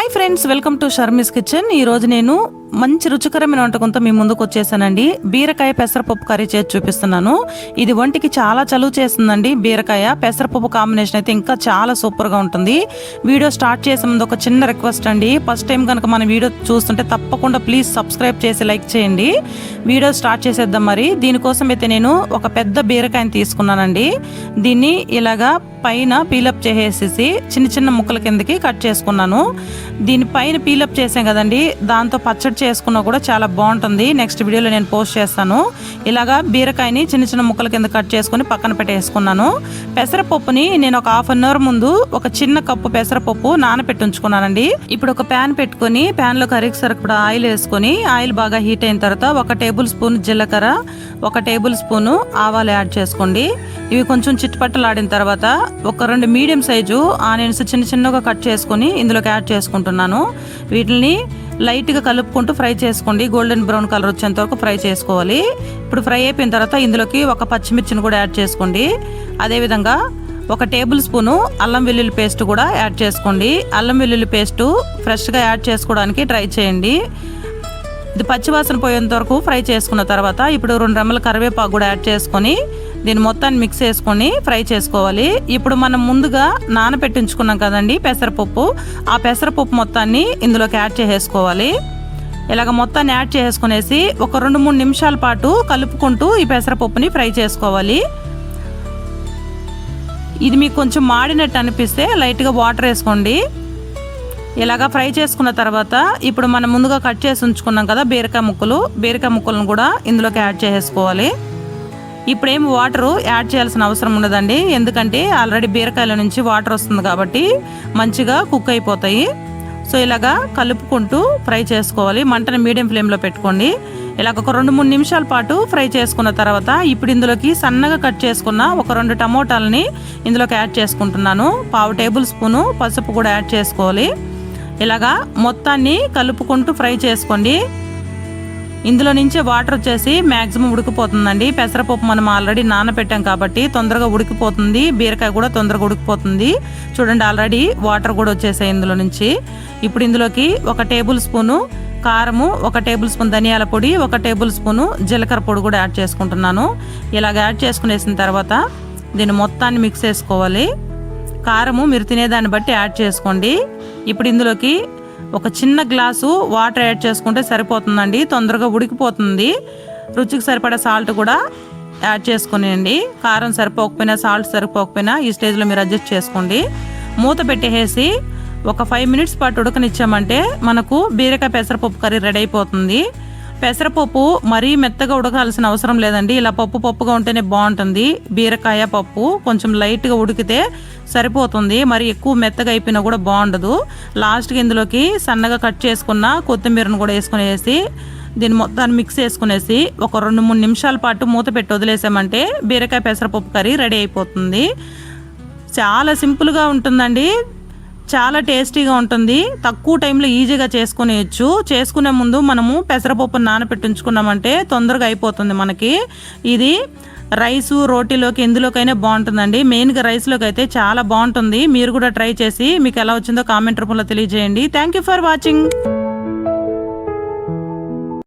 Hi friends, welcome to Sharmi's kitchen. ఈరోజు నేను మంచి రుచికరమైన వంటకంతో మీ ముందుకు వచ్చేసానండి. బీరకాయ పెసరపప్పు కర్రీ చేసి చూపిస్తున్నాను. ఇది ఒంటికి చాలా చలువ చేస్తుందండి. బీరకాయ పెసరపప్పు కాంబినేషన్ అయితే ఇంకా చాలా సూపర్గా ఉంటుంది. వీడియో స్టార్ట్ చేసే ముందు ఒక చిన్న రిక్వెస్ట్ అండి. ఫస్ట్ టైం కనుక మన వీడియో చూస్తుంటే తప్పకుండా ప్లీజ్ సబ్స్క్రైబ్ చేసి లైక్ చేయండి. వీడియో స్టార్ట్ చేసేద్దాం. మరి దీనికోసం అయితే నేను ఒక పెద్ద బీరకాయని తీసుకున్నానండి. దీన్ని ఇలాగా పైన పీలప్ చేసేసి చిన్న చిన్న ముక్కల కిందకి కట్ చేసుకున్నాను. దీని పైన పీలప్ చేసాం కదండి, దాంతో పచ్చడి చేసుకున్నా కూడా చాలా బాగుంటుంది. నెక్స్ట్ వీడియోలో నేను పోస్ట్ చేస్తాను. ఇలాగా బీరకాయని చిన్న చిన్న ముక్కల కింద కట్ చేసుకుని పక్కన పెట్టేసుకున్నాను. పెసరపప్పుని నేను ఒక హాఫ్ అన్ అవర్ ముందు ఒక చిన్న కప్పు పెసరపప్పు నానబెట్టి ఉంచుకున్నానండి. ఇప్పుడు ఒక ప్యాన్ పెట్టుకుని ప్యాన్లో కర్రీకి సరిపడా ఆయిల్ వేసుకొని ఆయిల్ బాగా హీట్ అయిన తర్వాత 1 టేబుల్ స్పూన్ జీలకర్ర, 1 టేబుల్ స్పూను ఆవాలు యాడ్ చేసుకోండి. ఇవి కొంచెం చిట్టుపట్టలాడిన తర్వాత ఒక 2 మీడియం సైజు ఆనియన్స్ చిన్న చిన్నగా కట్ చేసుకొని ఇందులోకి యాడ్ చేసుకుంటున్నాను. వీటిని లైట్గా కలుపుకుంటూ ఫ్రై చేసుకోండి. గోల్డెన్ బ్రౌన్ కలర్ వచ్చేంత వరకు ఫ్రై చేసుకోవాలి. ఇప్పుడు ఫ్రై అయిపోయిన తర్వాత ఇందులోకి ఒక పచ్చిమిర్చిని కూడా యాడ్ చేసుకోండి. అదేవిధంగా 1 టేబుల్ స్పూను అల్లం వెల్లుల్లి పేస్ట్ కూడా యాడ్ చేసుకోండి. అల్లం వెల్లుల్లి పేస్టు ఫ్రెష్గా యాడ్ చేసుకోవడానికి ట్రై చేయండి. ఇది పచ్చివాసన పోయేంత వరకు ఫ్రై చేసుకున్న తర్వాత ఇప్పుడు 2 రెమ్మల కరివేపాకు కూడా యాడ్ చేసుకొని దీన్ని మొత్తాన్ని మిక్స్ చేసుకొని ఫ్రై చేసుకోవాలి. ఇప్పుడు మనం ముందుగా నానబెట్టించుకున్నాం కదండి పెసరపప్పు, ఆ పెసరపప్పు మొత్తాన్ని ఇందులోకి యాడ్ చేసేసుకోవాలి. ఇలాగ మొత్తాన్ని యాడ్ చేసుకునేసి ఒక 2-3 నిమిషాల పాటు కలుపుకుంటూ ఈ పెసరపప్పుని ఫ్రై చేసుకోవాలి. ఇది మీకు కొంచెం మాడినట్టు అనిపిస్తే లైట్గా వాటర్ వేసుకోండి. ఇలాగా ఫ్రై చేసుకున్న తర్వాత ఇప్పుడు మనం ముందుగా కట్ చేసి ఉంచుకున్నాం కదా బీరకాయ ముక్కలను కూడా ఇందులోకి యాడ్ చేసేసుకోవాలి. ఇప్పుడేం వాటర్ యాడ్ చేయాల్సిన అవసరం ఉండదండి, ఎందుకంటే ఆల్రెడీ బీరకాయల నుంచి వాటర్ వస్తుంది కాబట్టి మంచిగా కుక్ అయిపోతాయి. సో ఇలాగా కలుపుకుంటూ ఫ్రై చేసుకోవాలి. మంటను మీడియం ఫ్లేమ్లో పెట్టుకోండి. ఇలాగ ఒక 2-3 నిమిషాల పాటు ఫ్రై చేసుకున్న తర్వాత ఇప్పుడు ఇందులోకి సన్నగా కట్ చేసుకున్న ఒక 2 టమోటాలని ఇందులోకి యాడ్ చేసుకుంటున్నాను. 1/2 టేబుల్ స్పూను పసుపు కూడా యాడ్ చేసుకోవాలి. ఇలాగా మొత్తాన్ని కలుపుకుంటూ ఫ్రై చేసుకోండి. ఇందులో నుంచి వాటర్ వచ్చేసి మ్యాక్సిమం ఉడికిపోతుందండి. పెసరపప్పు మనం ఆల్రెడీ నానబెట్టాం కాబట్టి తొందరగా ఉడికిపోతుంది. బీరకాయ కూడా తొందరగా ఉడికిపోతుంది. చూడండి, ఆల్రెడీ వాటర్ కూడా వచ్చేసాయి ఇందులో నుంచి. ఇప్పుడు ఇందులోకి 1 టేబుల్ స్పూను కారము, 1 టేబుల్ స్పూన్ ధనియాల పొడి, 1 టేబుల్ స్పూను జీలకర్ర పొడి కూడా యాడ్ చేసుకుంటున్నాను. ఇలాగ యాడ్ చేసుకునేసిన తర్వాత దీన్ని మొత్తాన్ని మిక్స్ చేసుకోవాలి. కారము మీరు తినేదాన్ని బట్టి యాడ్ చేసుకోండి. ఇప్పుడు ఇందులోకి ఒక చిన్న గ్లాసు వాటర్ యాడ్ చేసుకుంటే సరిపోతుందండి, తొందరగా ఉడికిపోతుంది. రుచికి సరిపడా సాల్ట్ కూడా యాడ్ చేసుకునేయండి. కారం సరిపోకపోయినా సాల్ట్ సరిపోకపోయినా ఈ స్టేజ్లో మీరు అడ్జస్ట్ చేసుకోండి. మూత పెట్టేసి ఒక 5 మినిట్స్ పాటు ఉడకనిచ్చామంటే మనకు బీరకాయ పెసరపప్పు కర్రీ రెడీ అయిపోతుంది. పెసరపప్పు మరీ మెత్తగా ఉడకాల్సిన అవసరం లేదండి. ఇలా పప్పుగా ఉంటేనే బాగుంటుంది. బీరకాయ పప్పు కొంచెం లైట్గా ఉడికితే సరిపోతుంది. మరి ఎక్కువ మెత్తగా అయిపోయినా కూడా బాగుండదు. లాస్ట్కి ఇందులోకి సన్నగా కట్ చేసుకున్న కొత్తిమీరను కూడా వేసుకునేసి దీన్ని మొత్తాన్ని మిక్స్ చేసుకునేసి ఒక 2-3 నిమిషాల పాటు మూత పెట్టి వదిలేసామంటే బీరకాయ పెసరపప్పు కర్రీ రెడీ అయిపోతుంది. చాలా సింపుల్గా ఉంటుందండి, చాలా టేస్టీగా ఉంటుంది. తక్కువ టైంలో ఈజీగా చేసుకునేయచ్చు. చేసుకునే ముందు మనము పెసరపప్పును నానబెట్టి ఉంచుకున్నామంటే తొందరగా అయిపోతుంది మనకి. ఇది రైసు రోటీలోకి ఎందులోకైనా బాగుంటుందండి. మెయిన్గా రైస్లోకి అయితే చాలా బాగుంటుంది. మీరు కూడా ట్రై చేసి మీకు ఎలా వచ్చిందో కామెంట్ రూపంలో తెలియజేయండి. Thank you for watching.